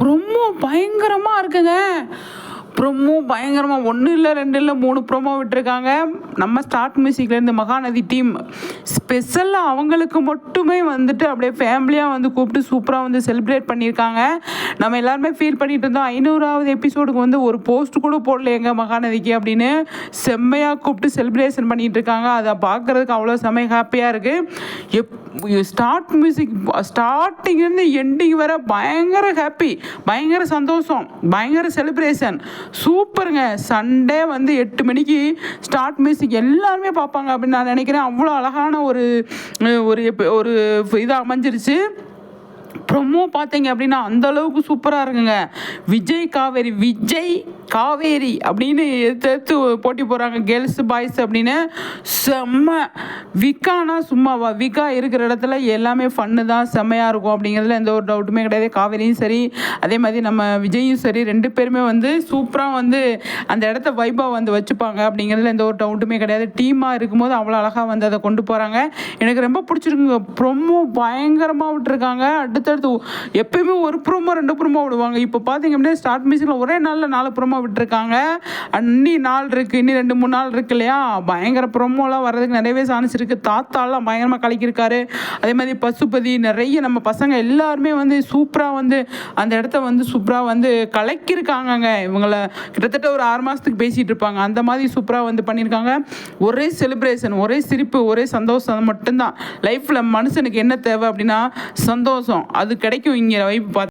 Promo பயங்கரமாக இருக்குங்க. Promo பயங்கரமாக 1 இல்லை 2 இல்லை 3 ப்ரொமோ விட்டுருக்காங்க. நம்ம ஸ்டார்ட் மியூசிக்லேருந்து மகாநதி டீம் ஸ்பெஷலாக அவங்களுக்கு மட்டுமே வந்துட்டு அப்படியே ஃபேமிலியாக வந்து கூப்பிட்டு சூப்பராக வந்து செலிப்ரேட் பண்ணியிருக்காங்க. நம்ம எல்லாருமே ஃபீல் பண்ணிட்டு இருந்தோம் 500வது எபிசோடுக்கு வந்து ஒரு போஸ்ட் கூட போடலையேங்க மகாநதிக்கு அப்படின்னு. செம்மையாக கூப்பிட்டு செலிப்ரேஷன் பண்ணிகிட்டு இருக்காங்க. அதை பார்க்குறதுக்கு அவ்வளோ செம்மையாக ஹாப்பியாக இருக்குது. ஸ்டார்ட் மியூசிக் ஸ்டார்டிங்லேருந்து எண்டிங் வர பயங்கர ஹாப்பி, பயங்கர சந்தோஷம், பயங்கர செலிப்ரேஷன். சூப்பருங்க. சண்டே வந்து 8 மணிக்கு ஸ்டார்ட் மியூசிக் எல்லாருமே பார்ப்பாங்க அப்படின்னு நான் நினைக்கிறேன். அவ்வளோ அழகான ஒரு ஒரு இதாக அமைஞ்சிருச்சு. ப்ரொமோ பார்த்தீங்க அப்படின்னா அந்தளவுக்கு சூப்பராக இருக்குங்க. விஜய் காவேரி அப்படின்னு எடுத்து போட்டி போகிறாங்க, கேர்ள்ஸ் பாய்ஸ் அப்படின்னு. செம்ம. விகானா சும்மாவா, விகா இருக்கிற இடத்துல எல்லாமே ஃபன்னு தான், செம்மையாக இருக்கும் அப்படிங்கிறதுல எந்த ஒரு டவுட்டுமே கிடையாது. காவேரியும் சரி, அதே மாதிரி நம்ம விஜயும் சரி, 2 பேருமே வந்து சூப்பராக வந்து அந்த இடத்த வைபாக வந்து வச்சுப்பாங்க அப்படிங்கிறதுல எந்த ஒரு டவுட்டுமே கிடையாது. டீமாக இருக்கும்போது அவ்வளோ அழகாக வந்து அதை கொண்டு போகிறாங்க. எனக்கு ரொம்ப பிடிச்சிருக்குங்க. ப்ரொமோ பயங்கரமாக விட்டுருக்காங்க. அடுத்தடுத்து எப்பயுமே ஒரு ப்ரோமோ 2 ப்ரோமோ விடுவாங்க. இப்போ பார்த்தீங்க அப்படின்னா ஸ்டார்ட் மியூசிக்கில் ஒரே நாளில் 4 ப்ரோமோ விட்டுருக்காங்க. இன்னி நாள் இருக்குது, இன்னி 2-3 நாள் இருக்கு இல்லையா. பயங்கர ப்ரோமோலாம் வர்றதுக்கு நிறையவே சான்ஸ் இருக்குது. தாத்தாலாம் பயங்கரமாக கலக்கியிருக்காரு. அதே மாதிரி பசுபதி, நிறைய நம்ம பசங்க எல்லாருமே வந்து சூப்பராக வந்து அந்த இடத்த வந்து சூப்பராக வந்து கலக்கியிருக்காங்கங்க. இவங்கள கிட்டத்தட்ட ஒரு 6 மாதத்துக்கு பேசிகிட்டு இருப்பாங்க, அந்த மாதிரி சூப்பராக வந்து பண்ணியிருக்காங்க. ஒரே செலிப்ரேஷன், ஒரே சிரிப்பு, ஒரே சந்தோஷம் மட்டும்தான். லைஃப்பில் மனுஷனுக்கு என்ன தேவை அப்படின்னா சந்தோஷம். அது கிடைக்கும் இங்கே வைப் பார்த்து.